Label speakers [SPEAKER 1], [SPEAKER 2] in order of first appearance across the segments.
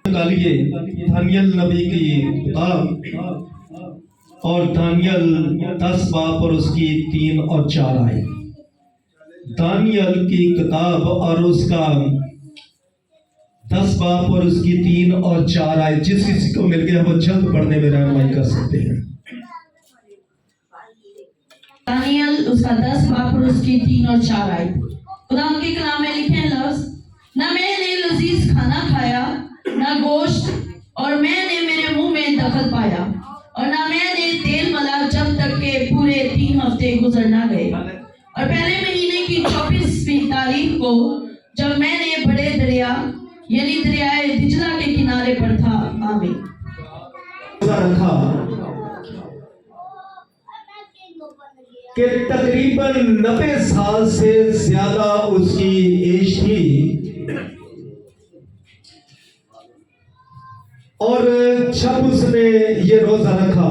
[SPEAKER 1] निकालिए दानियल नबी की किताब और दानियल 10 बाब और उसकी 3 और 4 आए। दानियल की किताब और उसका 10 बाब और उसकी 3 और 4 आए। जिस किसी को मिल गया वो जल्द पढ़ने में रहनुमाई कर सकते हैं।
[SPEAKER 2] दानियल उसका 10 बाब और उसकी 3 और 4 आए। खुदा के कलाम में लिखे हैं लफ्ज, न मैंने लजीज खाना खाया न गोश्त, और मैंने मेरे मुंह में दखल पाया, और न मैंने तेल मला जब तक के पूरे 3 हफ्ते गुजर ना गए। और पहले महीने की 24वीं तारीख को जब मैंने बड़े दरिया यानी दरियाए दिजला के किनारे पर था। आमीन।
[SPEAKER 1] रखा कि तकरीबन 90 साल से ज्यादा उसकी एज थी, और जब उसने ये रोजा रखा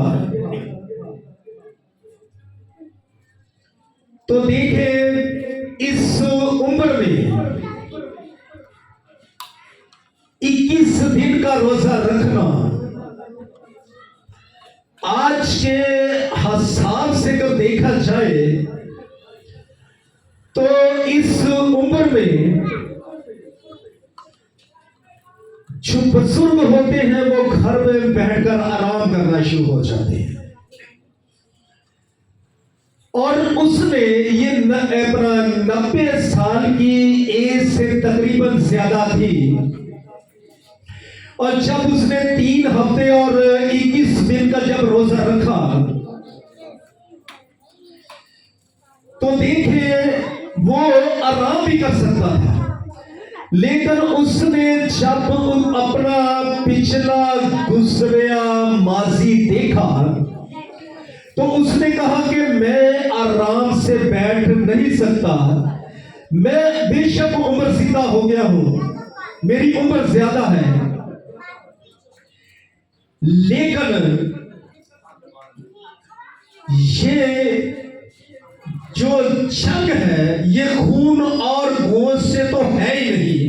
[SPEAKER 1] तो देखे इस उम्र में 21 दिन का रोजा रखना आज के हिसाब से अगर देखा जाए तो इस उम्र में जो बुजुर्ग होते हैं वो घर में बैठकर आराम करना शुरू हो जाते हैं, और उसने ये अपना 90 साल की एज से तकरीबन ज्यादा थी, और जब उसने 3 हफ्ते और 21 दिन का जब रोजा रखा तो देखे वो आराम भी कर सकता था। लेकिन उसने जब अपना पिछला गुजरिया माजी देखा तो उसने कहा कि मैं आराम से बैठ नहीं सकता। मैं बेशक उम्र सीधा हो गया हूं, मेरी उम्र ज्यादा है, लेकिन ये जो जंग है ये खून और गोश्त से तो है ही नहीं,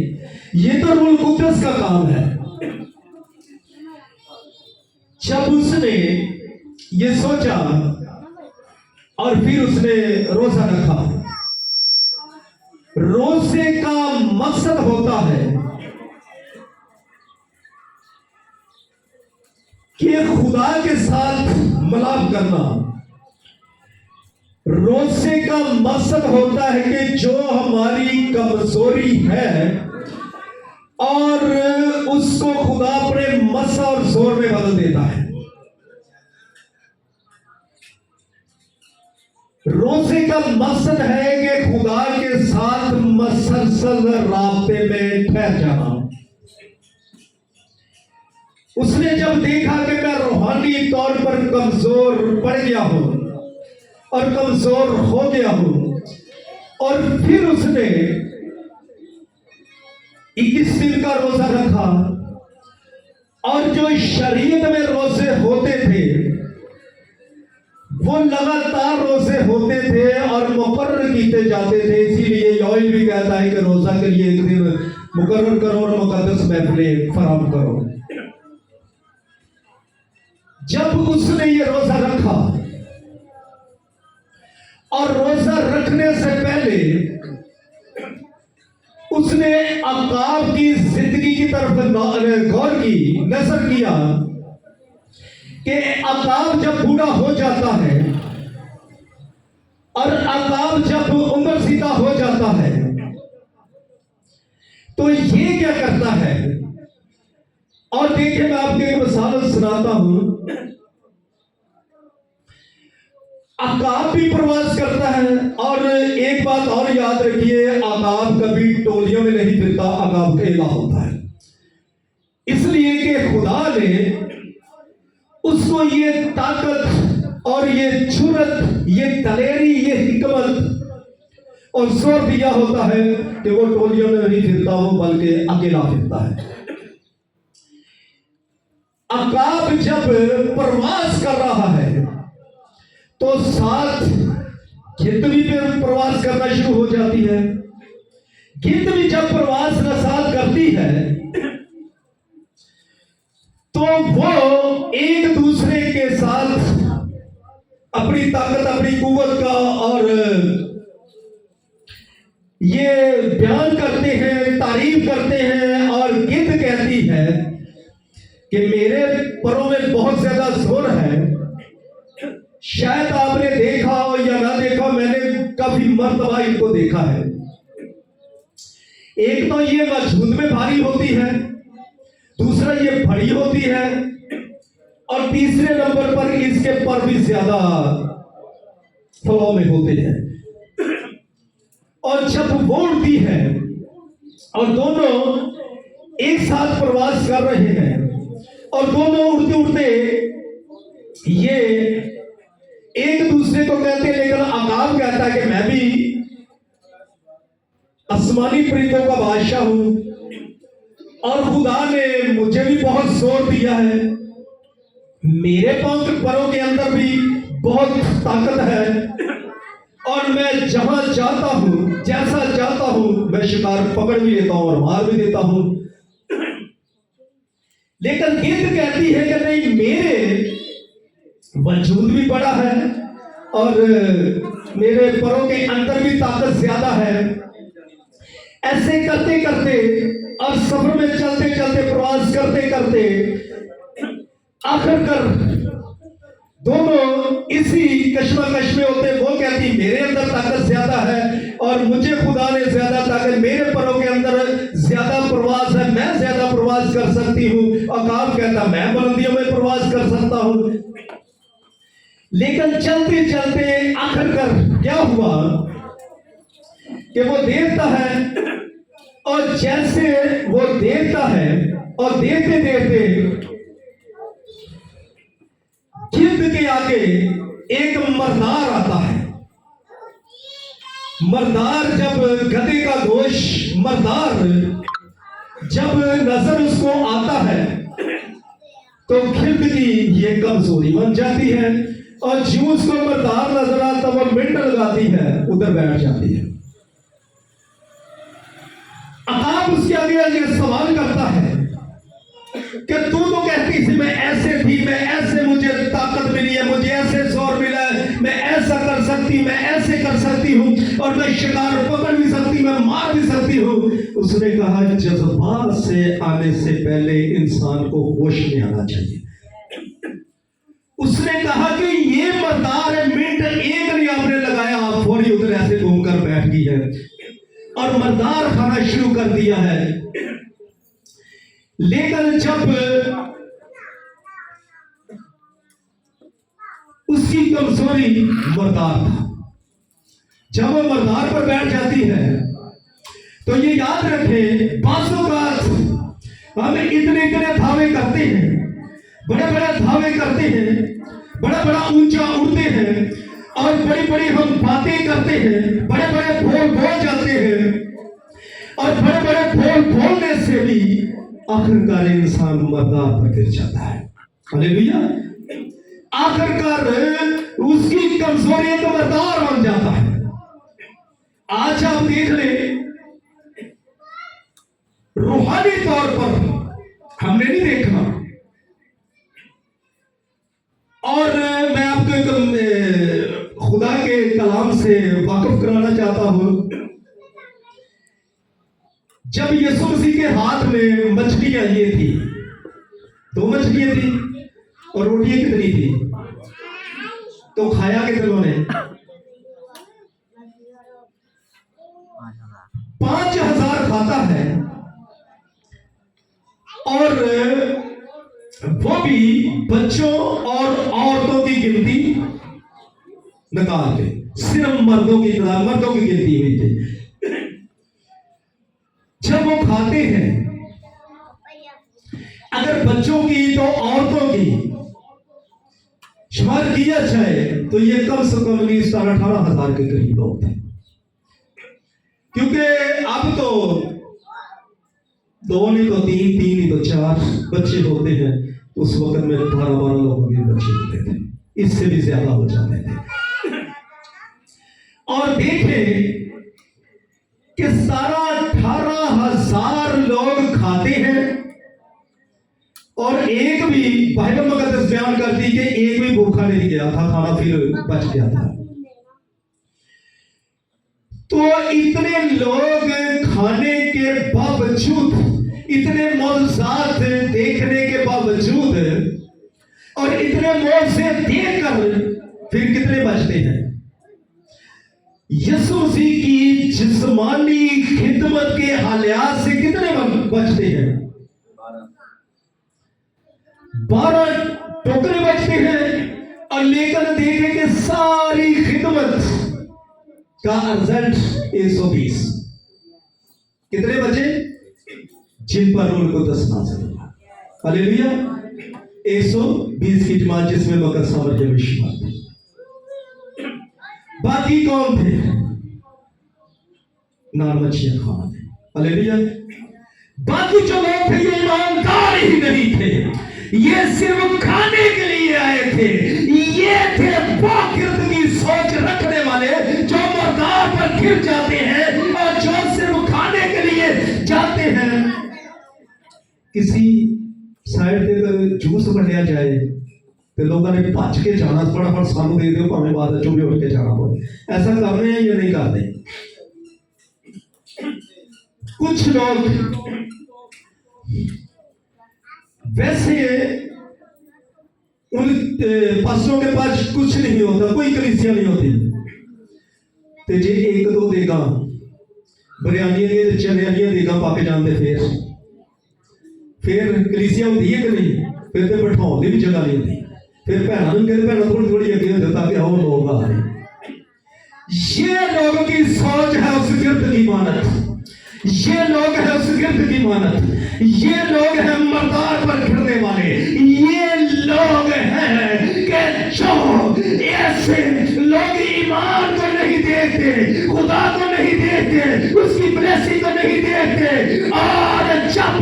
[SPEAKER 1] ये तो रूल कुदस का काम है। जब उसने ये सोचा और फिर उसने रोजा रखा। रोजे का मकसद होता है कि खुदा के साथ मिलाप करना। रोजे का मकसद होता है कि जो हमारी कमजोरी है और उसको खुदा अपने मसा और जोर में बदल देता है। रोजे का मकसद है कि खुदा के साथ मसलसल राब्ते में ठहर जाना। उसने जब देखा कि मैं रूहानी तौर पर कमजोर पड़ गया हूं और कमजोर हो गया हूं, और फिर उसने 21 दिन का रोजा रखा। और जो शरीयत में रोजे होते थे वो लगातार रोजे होते थे और मुकर्रर किए जाते थे। इसीलिए यौल भी कहता है कि रोजा के लिए एक दिन मुकर्रर करो और मुकद्दस महफिलें फराहम करो। जब उसने ये रोजा रखा और रोजा रखने से पहले उसने अकाब की जिंदगी की तरफ गौर की, नजर किया कि अकाब जब बूढ़ा हो जाता है और अकाब जब उम्र सीधा हो जाता है तो ये क्या करता है। और देखिए मैं आपको एक मिसाल सुनाता हूं। अकाब भी प्रवास करता है, और एक बात और याद रखिए, अकाब कभी टोलियों में नहीं फिरता, अकाब अकेला होता है। इसलिए कि खुदा ने उसको ये ताकत और ये जुर्रत, ये दलेरी, ये हिकमत और जोर दिया होता है कि वो टोलियों में नहीं फिरता हो बल्कि अकेला फिरता है। अकाब जब प्रवास कर रहा है तो साथ खितवी पे प्रवास करना शुरू हो जाती है। गिद्ध भी जब प्रवास नसाल करती है तो वो एक दूसरे के साथ अपनी ताकत, अपनी कुव्वत का और ये बयान करते हैं, तारीफ करते हैं। और गिद्ध कहती है कि मेरे परों में बहुत ज्यादा जोर है। शायद आपने देखा हो या ना देखा, मैंने काफी मर्तबा इनको देखा है। एक तो ये वजूद में भारी होती है, दूसरा ये बड़ी होती है, और तीसरे नंबर पर इसके पर भी ज्यादा फ्लो में होते हैं। और जब वो उड़ती है और दोनों एक साथ प्रवास कर रहे हैं और दोनों उड़ते उड़ते ये एक दूसरे को कहते हैं, लेकिन आकाब कहता है कि मैं भी आसमानी परिंदों का बादशाह हूं और खुदा ने मुझे भी बहुत जोर दिया है। मेरे पंख परों के अंदर भी बहुत ताकत है और मैं जहां जाता हूं, जैसा जाता हूं, मैं शिकार पकड़ भी लेता हूं और मार भी देता हूं। लेकिन गिद्ध कहती है कि नहीं, मेरे वजूद भी बड़ा है और मेरे परों के अंदर भी ताकत ज्यादा है। ऐसे करते करते और सफर में चलते चलते, प्रवास करते करते आखिरकार दोनों इसी कश्मकश में होते। वो कहती मेरे अंदर ताकत ज्यादा है और मुझे खुदा ने ज्यादा ताकत, मेरे परों के अंदर ज्यादा प्रवास है, मैं ज्यादा प्रवास कर सकती हूँ। आकाब कहता मैं बुलंदियों में प्रवास कर सकता हूँ। लेकिन चलते चलते आखिरकार क्या हुआ कि वो देखता है और जैसे वो देखता है और देखते देखते गिद्ध के आगे एक मरदार आता है। मरदार जब गधे का गोश्त, मरदार जब नजर उसको आता है तो गिद्ध की ये कमजोरी बन जाती है और जो उसको मरदार नजर आता वो मिनट लगाती है, उधर बैठ जाती है। आकाब उसके आगे ये सवाल करता है कि तू तो कहती थी मैं ऐसे थी, मैं ऐसे, मुझे ताकत मिली है, मुझे ऐसे जोर मिला है, मैं ऐसा कर सकती, मैं ऐसे कर सकती हूँ और मैं शिकार पकड़ भी सकती, मैं मार भी सकती हूँ। उसने कहा जज्बात से आने से पहले इंसान को होश में आना चाहिए। उसने कहा कि ये मरदार है, मिनट एक नहीं आपने लगाया, आप फौरी उधर ऐसे घूमकर बैठ गई है और मरदार खाना शुरू कर दिया है। लेकिन जब उसकी कमजोरी मरदार था, जब वो मरदार पर बैठ जाती है तो ये याद रखें, बाजों का हम इतने इतने धावे करते हैं, बड़े बड़े धावे करते हैं, बड़ा बड़ा ऊंचा उड़ते हैं और बड़ी बड़ी हम बातें करते हैं, बड़े बड़े बोल बोल जाते हैं और बड़े बड़े बोल बोलने से भी आखिरकार इंसान मरदार पर गिर जाता है। हालेलुया। आखिरकार उसकी कमजोरी एक मरदार बन जाता है। आज आप देख ले, रूहानी तौर पर हमने नहीं देखा। और मैं आपको एक खुदा के कलाम से वाकिफ कराना चाहता हूं। जब यीशु मसीह के हाथ में मछलियां ये थी, 2 मछलियां थी और रोटियां कितनी थी, तो खाया कितनों ने? 5000 खाता है और वो भी बच्चों और औरतों की गिनती निकाल के, सिर्फ मर्दों की गिनती हुई थी। जब वो खाते हैं, अगर बच्चों की तो औरतों की शुमार किया जाए तो ये कम से कम 18,000 के करीब लोग थे। क्योंकि अब तो 2 नहीं तो 3, 3 नहीं तो 4 बच्चे होते हैं। उस वक्त में 12-12 लोगों के बच्चे होते थे, इससे भी ज्यादा हो जाते थे। और देखें कि 18,000 लोग खाते हैं और एक भी, बाइबल मुकद्दस बयान करती कि एक भी भूखा नहीं गया था, खाना फिर बच गया था। तो इतने लोग खाने के बावजूद, इतने मौजूद देखने के बावजूद और इतने मौज से देखकर फिर कितने बचते हैं? यीशु मसीह की जिस्मानी खिदमत के हालात से कितने बचते हैं? 12 टोकरे बचते हैं। और लेकर देखें कि सारी खिदमत का रिजल्ट 120 कितने बचे? जिन पर उनको 10 नाज़िल हुआ। हालेलुया। 120 की जमात जिसमें बकर सामर्थ में शुमार थे। बाकी कौन थे? नान मच्छियां खाना थे। हालेलुया। बाकी जो लोग थे ये ईमानदार ही नहीं थे, ये सिर्फ खाने के लिए आए थे। ये थे पाकिर्दगी सोच रखने वाले जो मर्दार पर गिर जाते हैं और जो सिर्फ खाने के लिए जाते हैं। किसी साइड ते जूस बढ़िया जाए तो लोगों ने भज के जाना, फटाफट सानू दे दो, भावें बाद चुप उठ के जाना हो। ऐसा कर रहे हैं या नहीं कर रहे? कुछ लोग वैसे उन पास्टरों के पास कुछ नहीं होता, कोई कलीसिया नहीं होती, तो जे एक दो देगा बिरयानी दी चने वाली देगा पाके जाते फिर कलीसिया होती है कि नहीं? फिर तो बैठाने की भी जगह नहीं होती। फिर भैन कहते भैन थोड़ी थोड़ी अगे हो ताकि और लोग आ रहे। ये लोगों की सोच है उस गिरद की मानत, ये लोग है उस गिरद की मानत, ये लोग हैं मर्दार पर गिरने वाले। ये लोग हैं कि जो ऐसे लोग ईमान को नहीं देखते, खुदा को नहीं देखते, उसकी ब्लेसिंग को नहीं देखते, और जब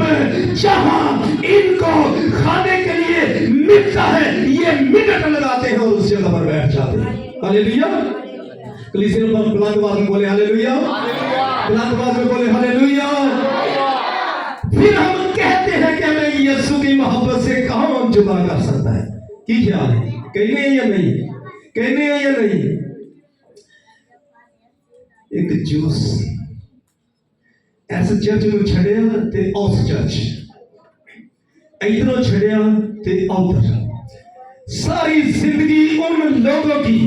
[SPEAKER 1] जहां इनको खाने के लिए मिलता है ये मिनट लगाते हैं और उस जगह पर बैठ जाते हैं। हालेलुया। कलीसिया में बुलंद आवाज में बोले हालेलुया, बुलंद आवाज में बोले हालेलुया। फिर हम कहते हैं कि हमें यीशु की मोहब्बत से कहां जुदा कर सकता है? की ख्याल है? कहने हैं या नहीं? कहने हैं या नहीं? एक जूस ऐसे चर्च में छड़िया ते उस चर्च इधरों छड़िया ते उधर, सारी जिंदगी उन लोगों की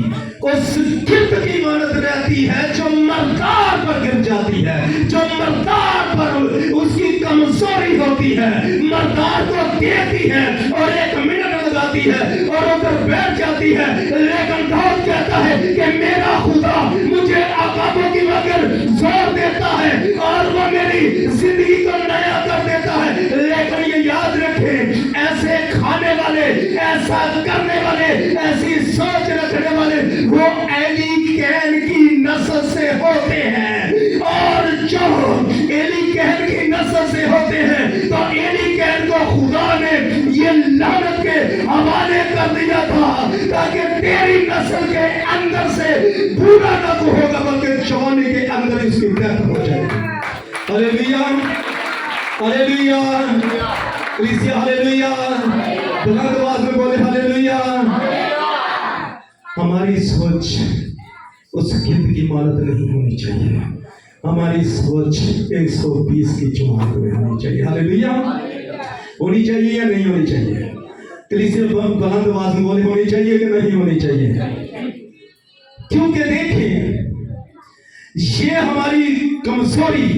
[SPEAKER 1] उस गिरद की मानत रहती है जो मर्दार पर गिर जाती है, जो मर्दार पर उसकी कमजोरी होती है, मर्दार को देती है और 1 मिनट लगाती है और उधर बैठ जाती है। लेकिन दाऊद कहता है कि मेरा खुदा मुझे अकाबों की मगर जोर देता है और वो मेरी जिंदगी को नया कर देता है। लेकिन ये याद रखें, ऐसे खाने वाले, ऐसा करने वाले, ऐसी सोच रखने वाले वो एली कहन की नस्ल से होते हैं। और जो एली कहन की नस्ल से होते हैं तो एली कहन को खुदा ने ये लानत के हवाले कर दिया था ताकि तेरी नस्ल के अंदर से बुरा न तो होगा बल्कि जवानी के अंदर इसकी डेथ हो जाए। हालेलुया, हालेलुया, कलीसिया हालेलुया, बुलंद आवाज में बोले हालेलुया। हमारी सोच उस गिरद की मानत नहीं होनी चाहिए, हमारी सोच 120 की जमात में होनी चाहिए। हालेलुया। होनी चाहिए या नहीं होनी चाहिए? कलीसिया बुलंद आवाज में बोले होनी चाहिए कि नहीं होनी चाहिए? क्योंकि देखें ये हमारी कमजोरी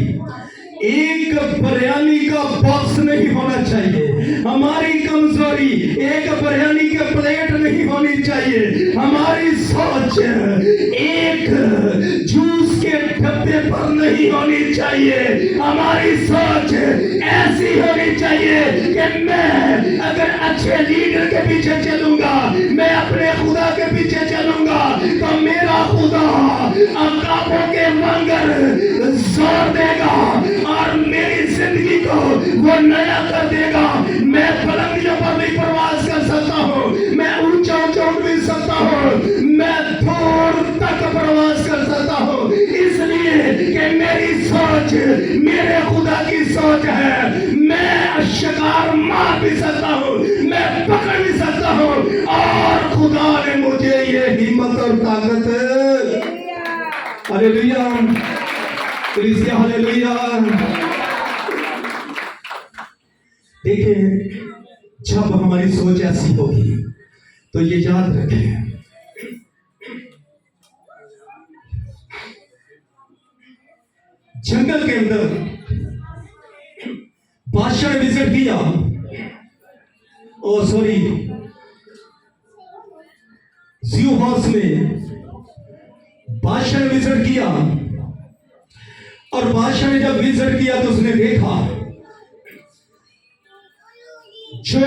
[SPEAKER 1] एक बिरयानी का बॉक्स नहीं होना चाहिए, हमारी कमजोरी एक बिरयानी के प्लेट नहीं होनी चाहिए, हमारी सोच एक जूस के डब्बे पर नहीं होनी चाहिए, हमारी सोच ऐसी होनी चाहिए कि मैं अगर अच्छे लीडर के पीछे चलूंगा, मैं अपने खुदा के पीछे चलूंगा तो मेरा खुदा अकाबों के मंगर जोर देगा और मेरी जिंदगी को वो नया कर देगा। मैं बुलंदियों पर भी प्रवास कर सकता हूँ, मैं ऊंचा उठ भी सकता हूँ, मैं दूर तक प्रवास कर सकता हूँ, इसलिए कि कि मेरी सोच मेरे खुदा की सोच है। मैं शिकार मार भी सकता हूँ, मैं पकड़ भी सकता हूँ, और खुदा ने मुझे ये हिम्मत और ताकत, हालेलुया, कलीसिया हालेलुया। देखिए, जब हमारी सोच ऐसी होगी तो ये याद रखें, जंगल के अंदर बादशाह ने विजिट किया, ओ सॉरी, ज़ू हाउस में बादशाह ने विजिट किया, और बादशाह ने जब विजिट किया तो उसने देखा जो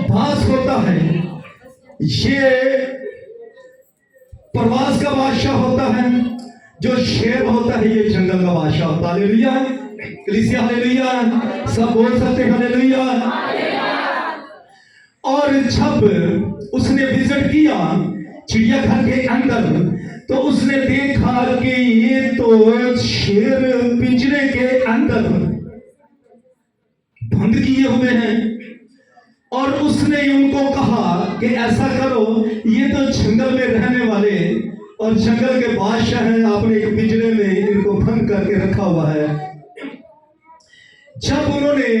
[SPEAKER 1] बास होता है ये प्रवास का बादशाह होता है, जो शेर होता है ये जंगल का बादशाह होता है। हालेलुया, कलीसिया हालेलुया, सब बोल सकते हैं हालेलुया। और जब उसने विजिट किया चिड़ियाघर के अंदर तो उसने देखा कि ये तो शेर पिंजरे के अंदर बंद किए हुए हैं, और उसने उनको कहा कि ऐसा करो, ये तो जंगल में रहने वाले और जंगल के बादशाह हैं, आपने एक पिंजरे में इनको बंद करके रखा हुआ है। जब उन्होंने,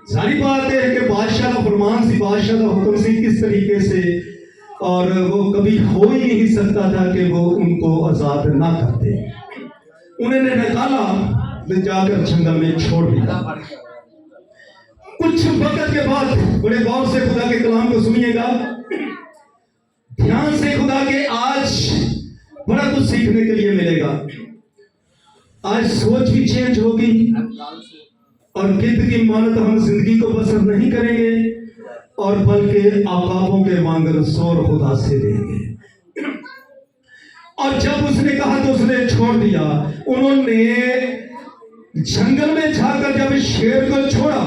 [SPEAKER 1] सारी बात है कि बादशाह का फरमान सी, बादशाह का हुक्म सी, किस तरीके से, और वो कभी हो ही नहीं सकता था कि वो उनको आजाद ना करते। उन्होंने निकाला, जाकर जंगल में छोड़ दिया। कुछ वक्त के बाद, बड़े गौर से खुदा के कलाम को सुनिएगा, ध्यान से खुदा के, आज बड़ा कुछ सीखने के लिए मिलेगा। आज सोच भी चेंज होगी, और गिद्ध की मानत हम जिंदगी को बसर नहीं करेंगे, और बल्कि आकाबों के मांगर शोर खुदा से देंगे। और जब उसने कहा तो उसने छोड़ दिया। उन्होंने जंगल में जाकर जब शेर को छोड़ा,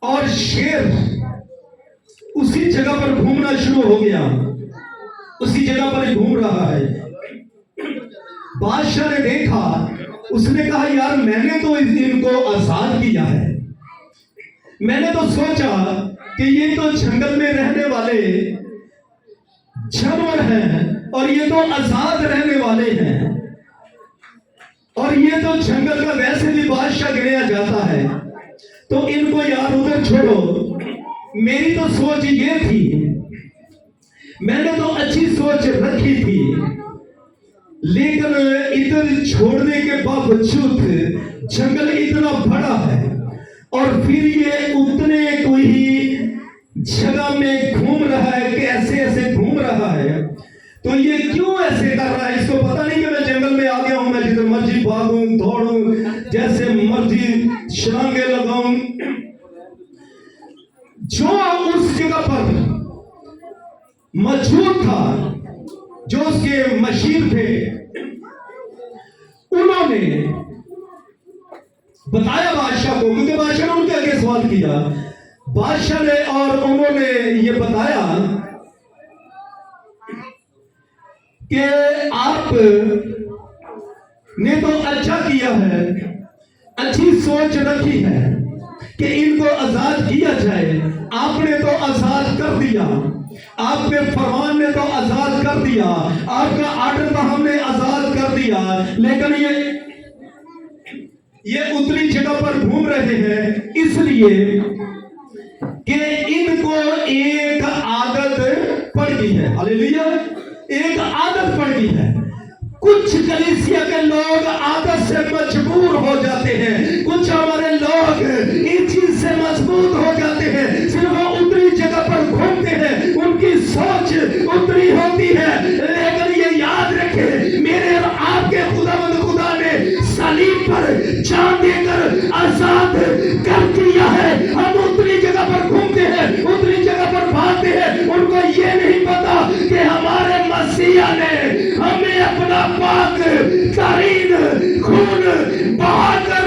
[SPEAKER 1] और शेर उसी जगह पर घूमना शुरू हो गया, उसी जगह पर घूम रहा है। बादशाह ने देखा, उसने कहा यार मैंने तो इनको आजाद किया है, मैंने तो सोचा कि ये तो जंगल में रहने वाले जानवर हैं और ये तो आजाद रहने वाले हैं, और ये तो जंगल का वैसे भी बादशाह गिनाया जाता है, तो इनको यार उधर छोड़ो। मेरी तो सोच ये थी, मैंने तो अच्छी सोच रखी थी, लेकिन इधर छोड़ने के बावजूद जंगल इतना बड़ा है, और फिर ये उतने कोई जगह में घूम रहा है, कैसे ऐसे घूम रहा है, तो ये क्यों ऐसे कर रहा है? इसको पता नहीं कि मैं जंगल में आ गया हूं, मैं जिधर मर्जी भागूं दौड़ूं, जैसे मर्जी छलांगे लगाऊं। जो उस जगह पर मौजूद था, जो उसके मशीर थे, उन्होंने बताया बादशाह को, क्योंकि बादशाह ने उनके आगे सवाल किया, बादशाह ने, और उन्होंने ये बताया कि आप ने तो अच्छा किया है, अच्छी सोच रखी है कि इनको आजाद किया जाए, आपने तो आजाद कर दिया, आपके फरमान ने तो आजाद कर दिया, आपका आर्डर तो हमने आजाद कर दिया, लेकिन ये उतनी जगह पर घूम रहे हैं, इसलिए कि इनको एक आदत पड़ गई है। हालेलुया, एक आदत पड़ गई है। कुछ कलीसिया के लोग आदत से मजबूर हो जाते हैं, कुछ हमारे लोग इस चीज से मजबूत हो जाते हैं, सिर्फ वो उतनी जगह पर घूमते हैं, उनकी सोच उतनी होती है, लेकिन ये याद रखे, मेरे और आपके खुदा ने सलीब पर जान देकर आजाद कर दिया है। हम उतनी जगह पर घूमते हैं, उतनी जगह पर भागते हैं, उनको ये नहीं पता कि हमारे मसीहा ने हमें अपना पाक तरीन खून बहाकर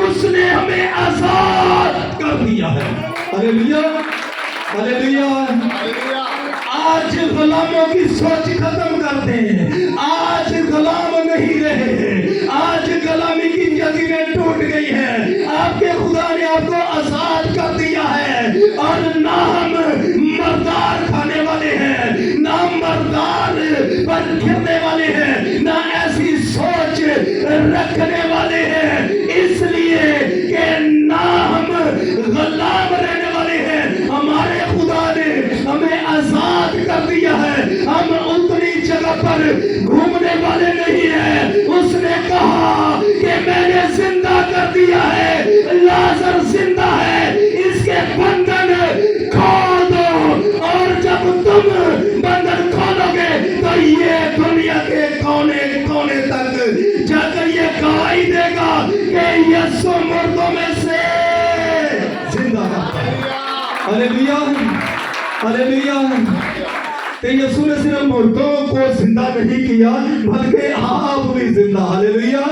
[SPEAKER 1] उसने हमें आजाद कर दिया है। Hallelujah, hallelujah. आज गुलामों की सोच खत्म करते हैं, आज गुलाम नहीं रहे, आजाद कर दिया है। और ना हम मर्दार खाने वाले हैं, ना मर्दार पर गिरने वाले हैं, ना ऐसी सोच रखने वाले हैं, इसलिए कि ना हम गुलाम रहने वाले हैं। हमारे खुदा ने हमें आजाद कर दिया है। हम उतनी जगह पर घूमने वाले नहीं है। उसने कहा कि मैंने जिंदा कर दिया है, लाजर जिंदा है, इसके बंधन खोल दो। और जब तुम बंधन खोलोगे तो ये दुनिया के कोने कोने तक जाकर ये गवाही देगा कि यीशु मुर्दों में से जिंदा है। Hallelujah, hallelujah. तो यीशु ने सिर्फ मुर्दों को जिंदा नहीं किया, बल्कि आप भी जिंदा। हालेलुया,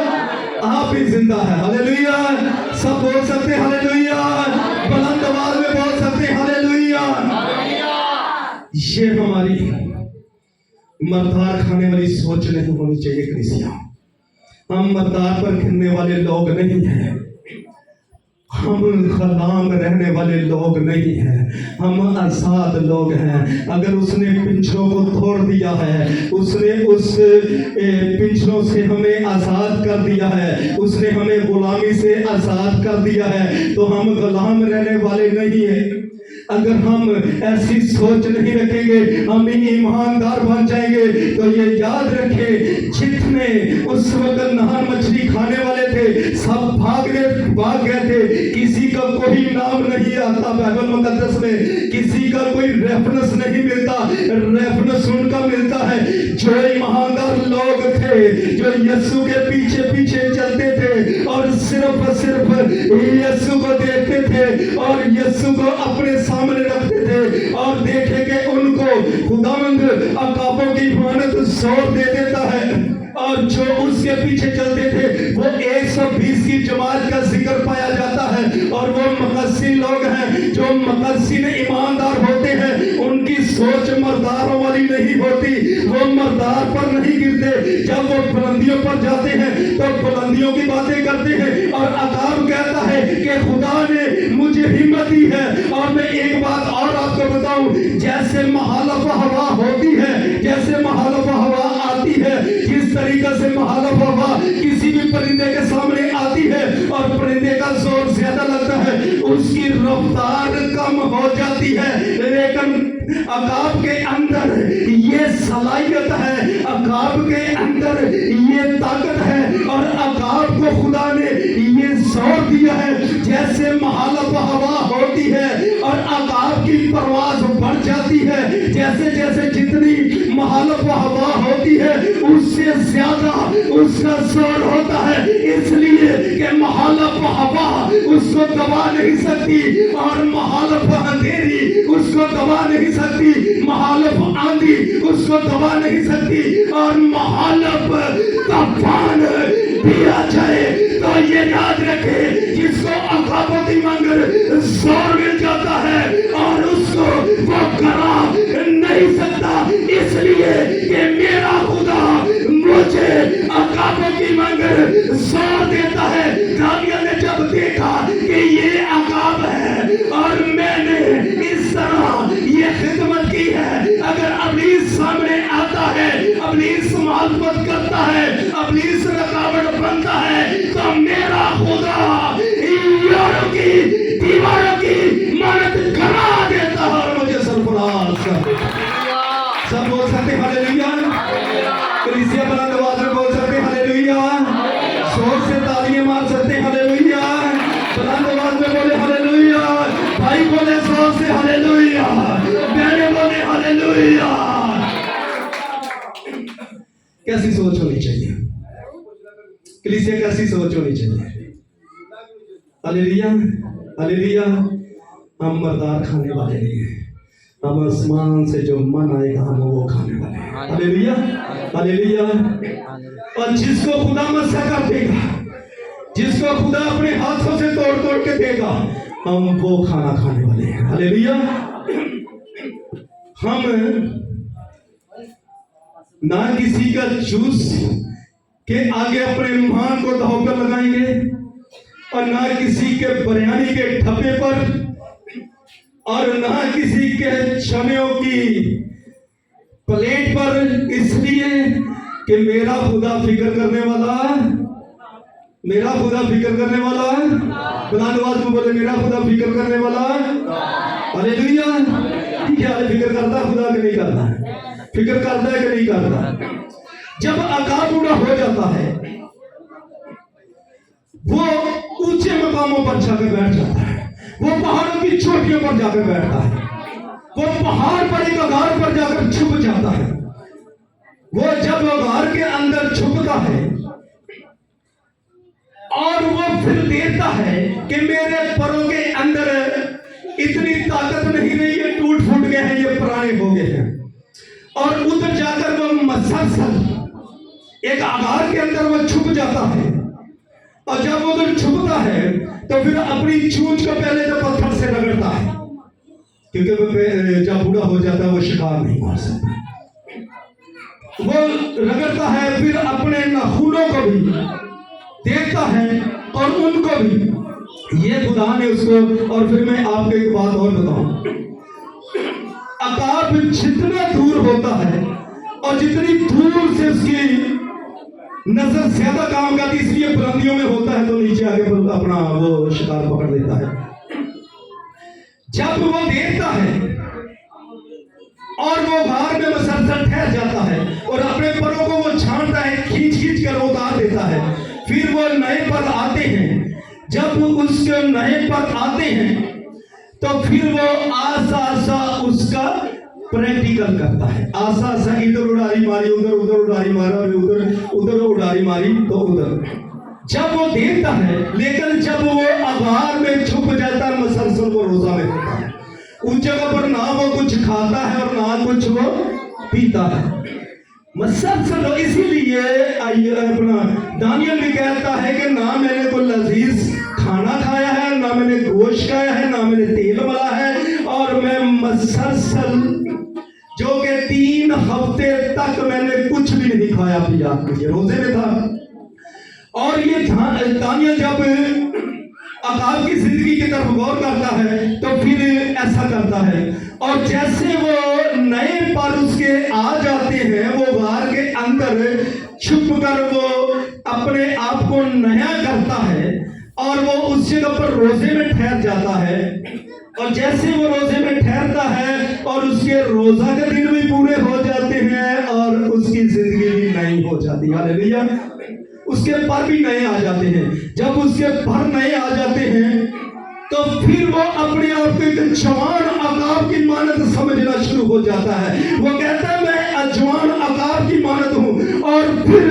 [SPEAKER 1] आप भी जिंदा है। हालेलुया, सब बोल सकते हालेलुया, बुलंद आवाज में बोल सकते हालेलुया। ये हमारी मर्दार खाने वाली सोच नहीं होनी चाहिए कलीसिया। हम मर्दार पर गिरने वाले लोग नहीं हैं, हम गुलाम रहने वाले लोग नहीं हैं, हम आजाद लोग हैं। अगर उसने पिंजरों को तोड़ दिया है, उसने उस पिंजरों से हमें आजाद कर दिया है, उसने हमें गुलामी से आजाद कर दिया है, तो हम गुलाम रहने वाले नहीं हैं। अगर हम ऐसी सोच नहीं रखेंगे, हम ईमानदार बन जाएंगे। तो ये याद रखें, जितने उस वक्त नहान मछली खाने वाले थे सब भाग गए थे। किसी का कोई नाम नहीं आता बाइबल मुकद्दस में, किसी का कोई रेफरेंस नहीं मिलता। रेफरेंस उनका मिलता है जो ईमानदार लोग थे, जो यीशु के पीछे पीछे चलते थे और सिर्फ यीशु को देखते थे और यीशु को अपने सामने रखते थे और देखे कि उनको खुदावंद अकाबों की इमानत जोर दे देता है। और जो उसके पीछे चलते थे वो 120 की जमात का जिक्र पाया जाता है। और वो मकसी लोग हैं, जो मकसी ने ईमानदार होते हैं, उनकी सोच मर्दारों वाली नहीं होती, वो मर्दार पर नहीं गिरते। जब वो बुलंदियों पर जाते हैं तो बुलंदियों की बातें करते हैं। और अकाब कहता है कि खुदा ने मुझे हिम्मत दी है। और मैं एक बात और आपको बताऊं, जैसे महालफ हवा होती है, जैसे महालफ हवा आती है, जिस तरीके से महालफ हवा किसी भी परिंदे के सामने आती है और परिंदे का जोर ज्यादा लगता है, उसकी रफ्तार कम हो जाती है। लेकिन अकाब के अंदर ये सलाहियत है, अकाब के अंदर ये ताकत है और अकाब को खुदा ने ये जोर दिया है। जैसे महालफ हवा होती है और अकाब की परवाज बढ़ जाती है, जैसे जैसे जितनी महालफ हवा होती है उससे ज्यादा उसका जोर होता है, इसलिए कि महालफ हवा उसको दबा नहीं सकती और महालफ अंधेरी उसको दबा नहीं सकती, महालफ आंधी उसको दबा नहीं सकती। और महालफ तूफान भी आ जाए तो ये याद रखे, जिसको अकाबती मंगर जोर मिल जाता है और उसको वो करा नहीं सकता, इसलिए कि मेरा खुदा मुझे अकाबती मंगर जोर देता है। दानियल ने जब देखा कि ये अकाब है और मैंने इस तरह ये खिदमत की है, अगर अबलीस सामने आता है, अबलीस मुखालफत करता है, अबलीस रुकावट बनता है, तो मेरा खुदा यारों की दीवारों की मदद करा देता है और मुझे सरफराज कर देता है। सब बोल सकते हालेलुया, कलीसिया बुलंद आवाज में बोल सकते हालेलुया, जोर से तालियां मार सकते हालेलुया, बुलंद आवाज में बोले हालेलुया, भाई बोले जोर से हालेलुया, बहनें बोले हालेलुया। कैसी सोच होनी चाहिए कलीसिया, कैसी सोच होनी चाहिए? Hallelujah, hallelujah. हम मर्दार खाने वाले नहीं हैं, हम आसमान से जो मन आएगा हम वो खाने वाले हैं। Hallelujah, hallelujah. और जिसको खुदा मसा कर देगा, जिसको खुदा अपने हाथों से तोड़ तोड़ के देगा, हम वो खाना खाने वाले हैं। हालेलुया। हम ना किसी का जूस के आगे अपने ईमान को दांव पर लगाएंगे और ना किसी के बिरयानी के ठप्पे पर, और ना किसी के चनों की प्लेट पर, इसलिए कि मेरा खुदा फिक्र करने वाला, मेरा खुदा फिक्र करने वाला, खुदानवाज में बोले मेरा खुदा फिक्र करने वाला। हालेलुया। क्या है, फिक्र करता है खुदा के नहीं करता है? फिक्र करता है कि नहीं करता? जब अकाब पूरा हो जाता है वो ऊंचे मकामों पर जाकर बैठ जाता है, वो पहाड़ों की चोटियों पर जाकर बैठता है, वो पहाड़ पर एक अगार पर जाकर छुप जाता है। वो जब अगार के अंदर छुपता है और वो फिर देखता है कि मेरे परों के अंदर इतनी ताकत नहीं रही है, टूट फूट गए हैं, ये पुराने हो गए हैं, और उधर जाकर वो मसलसल एक आगार के अंदर वो छुप जाता है। और जब उधर छुपता है तो फिर अपनी चूंच को पहले तो पत्थर से रगड़ता है, क्योंकि वो जब बूढ़ा हो जाता है वो शिकार नहीं मार सकता। वो रगड़ता है, फिर अपने नाखूनों को भी देखता है और उनको भी, ये खुदा ने उसको। और फिर मैं आपको एक बात और बताऊं, अकाब जितना दूर होता है और जितनी दूर से उसकी नजर ज्यादा काम करती, इसलिए बुलंदियों में होता है तो नीचे आके अपना वो शिकार पकड़ लेता है। जब वो देखता है और वो भार में मसलसल ठहर जाता है और अपने परों को वो छांटता है, खींच खींच कर उतार देता है, फिर वो नए पर आते हैं। जब वो उसके नए पर आते हैं तो फिर वो आसा आसा उसका प्रैक्टिकल करता है। आसा आसा इधर उड़ारी मारी, उधर उधर उड़ारी मारा, उधर उधर उड़ारी मारी तो उधर। जब वो देखता है, लेकिन जब वो अगार में छुप जाता है, मसलसल वो रोजा में होता है, उस जगह पर ना वो कुछ खाता है और ना कुछ वो पीता है, मसलसल। इसीलिए अपना दानियल भी कहता है कि ना मैंने कोई लजीज खाना खाया है, ना मैंने गोश्त खाया है, ना मैंने तेल मला है, और मैं मसलसल जो कि 3 हफ्ते तक मैंने कुछ भी नहीं खाया पिया, रोजे में था। और ये दानियल जब अकाब की जिंदगी की तरफ गौर करता है तो फिर ऐसा करता है, और जैसे वो नए पर उसके आ जाते हैं, वो गार के अंदर छुप कर वो अपने आप को नया करता है और वो उस जगह पर रोजे में ठहर जाता है। और जैसे वो रोजे में ठहरता है और उसके रोजा के दिन भी पूरे हो जाते हैं और उसकी जिंदगी भी नई हो जाती है। हालेलुया। उसके पर भी नए आ जाते हैं। जब उसके पर नए आ जाते हैं तो फिर वो अपने आप को एक जवान अकाब की मानद समझना शुरू हो जाता है। वो कहता है मैं अजवान अकाब की मानद हूं। और फिर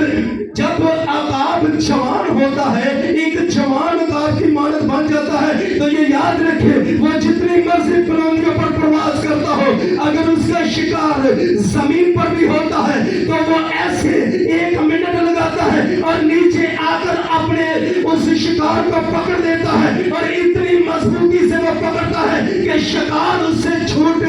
[SPEAKER 1] जब अकाब जवान होता है, एक जवान अकाब की मानद बन जाता है, तो ये याद रखे वो जितनी मर्जी बुलंदियों पर प्रवास करता हो, अगर उसका शिकार जमीन पर भी होता है तो वो ऐसे 1 मिनट लगाता है और नीचे आकर अपने उस शिकार को पकड़ देता है, और इतनी मजबूती से वो पकड़ता है कि शिकार उससे छूट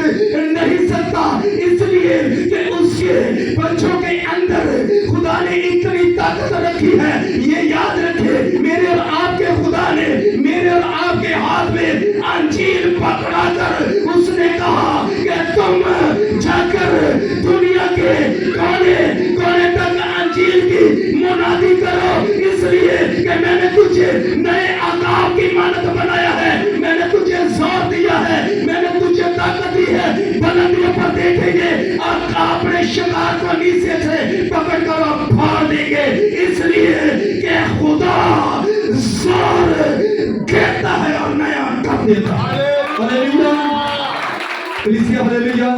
[SPEAKER 1] नहीं सकता, इसलिए कि उसके बच्चों के अंदर खुदा ने इतनी ताकत रखी है। ये याद रखे, मेरे और आपके खुदा ने मेरे और आपके हाथ में अंजीर पकड़ा कर उसने कहा कि तुम जाकर दुनिया के कोने कोने तक अंजीर की मुनादी करो, इसलिए कि मैंने तुझे नए अकाब की मानद बनाया है, मैंने तुझे जोर दिया है, मैंने तुझे ताकत दी है। बुलंदियों पर देखेंगे और अपने शिकार को नीचे से पकड़ कर फाड़ देंगे, इसलिए कि खुदा जोर देता है और नया कर देता है। हालेलुया। हालेलुया।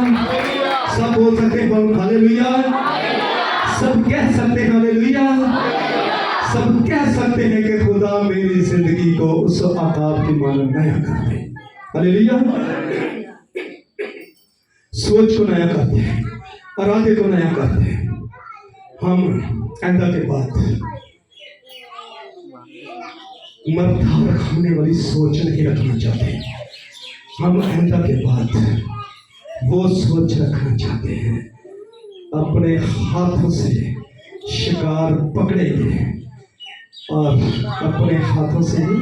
[SPEAKER 1] सब बोल सकते हैं हालेलुया। सब कह सकते हैं हालेलुया। सब कह सकते हैं कि खुदा मेरी जिंदगी को उस आकाब की मानद नया कर दे। हालेलुया। सोच को नया करते हैं, इरादे को नया करते हैं। हम आइंदा के बाद मरता और खाने वाली सोच नहीं रखना चाहते। हम आइंदा के बाद वो सोच रखना चाहते हैं, अपने हाथों से शिकार पकड़ेंगे और अपने हाथों से ही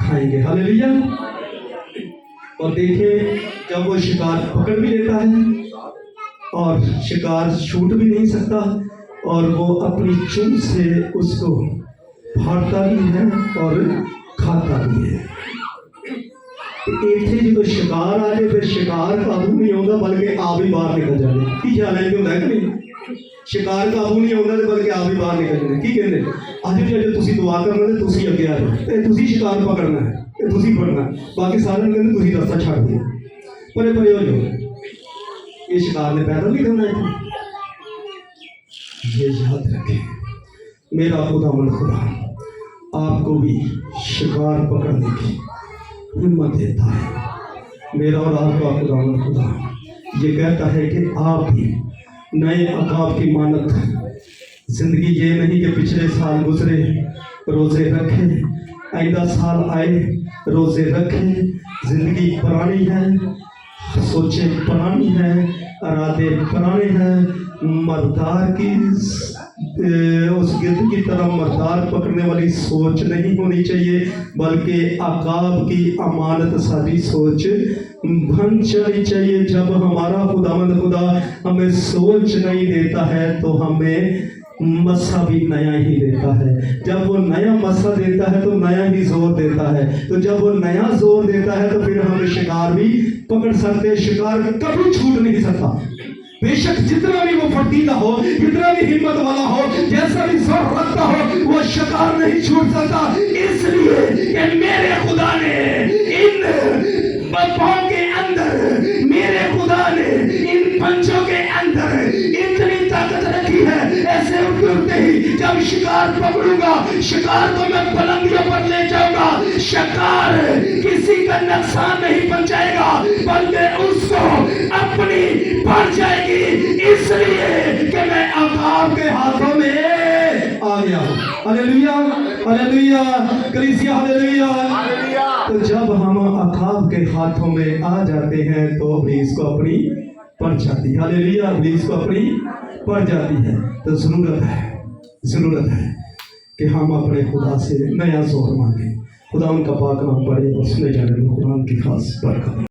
[SPEAKER 1] खाएंगे। हालेलुया। और देखिए जब वो शिकार पकड़ भी लेता है और शिकार छूट भी नहीं सकता और वो अपनी चूंच से उसको फाड़ता भी है और खाता भी है। इतने जो शिकार आ जाए फिर शिकार काबू नहीं होगा बल्कि आप ही बाहर निकल जाए। की ख्याल है क्यों कि नहीं शिकार काबू नहीं होगा बल्कि आप ही बाहर निकल जाए। की कहते अज जो तुम दुआ करना तो तुम अगे आ जाओ, तुम शिकार पकड़ना है, तुम फड़ना, बाकी सारे कहते तुम रास्ता छड़ दो, परे परे हो जाओ। ये शिकार ने पैदल नहीं करना है। ये याद रखें मेरा खुदावंद खुदा आपको भी शिकार पकड़ने की हिम्मत देता है। मेरा और आपका खुदावंद खुदा ये कहता है कि आप भी नए अकाब की मानत। जिंदगी ये नहीं कि पिछले साल गुजरे रोजे रखे, आइंदा साल आए रोजे रखे। जिंदगी पुरानी है, सोचे पुरानी है, इरादे पुराने हैं। मर्दार की उस गिद्ध की तरह मर्दार पकड़ने वाली सोच नहीं होनी चाहिए बल्कि अकाब की अमानत सारी सोच बन चली चाहिए। जब हमारा खुदावंद खुदा हमें सोच नहीं देता है तो हमें मसा भी नया ही देता है। जब वो नया मसा देता है तो नया ही जोर देता है। तो जब वो नया जोर देता है तो फिर हम शिकार भी पकड़ सकते हैं। शिकार कभी छूट नहीं सकता, बेशक जितना भी वो फर्तीला हो, जितना भी हिम्मत वाला हो, जैसा भी जोर रखता हो, वो शिकार नहीं छूट सकता। इसलिए कि मेरे खुदा ने इन पाँव के अंदर, मेरे खुदा ने इन पंचों के अंदर इतनी ताकत रखी है। ऐसे उठते ही जब शिकार पकड़ूंगा, शिकार को मैं बुलंदियों पर ले जाऊंगा। शिकार किसी का नुकसान नहीं पहुंचाएगा बल्कि उसको अपनी पड़ जाएगी, इसलिए कि मैं अकाब के हाथों में आ गया। हालेलुया, हालेलुया, कलीसिया हालेलुया। तो जब हम अकाब के हाथों में आ जाते हैं तो भी इसको अपनी पड़ जाती है। हालेलुया, भी इसको अपनी पड़ जाती है। तो जरूरत है कि हम अपने खुदा से नया जोर मांगे। खुदा उनका पाक नाम पढ़े और सुने जाने में खुदा उनकी खास बरकत।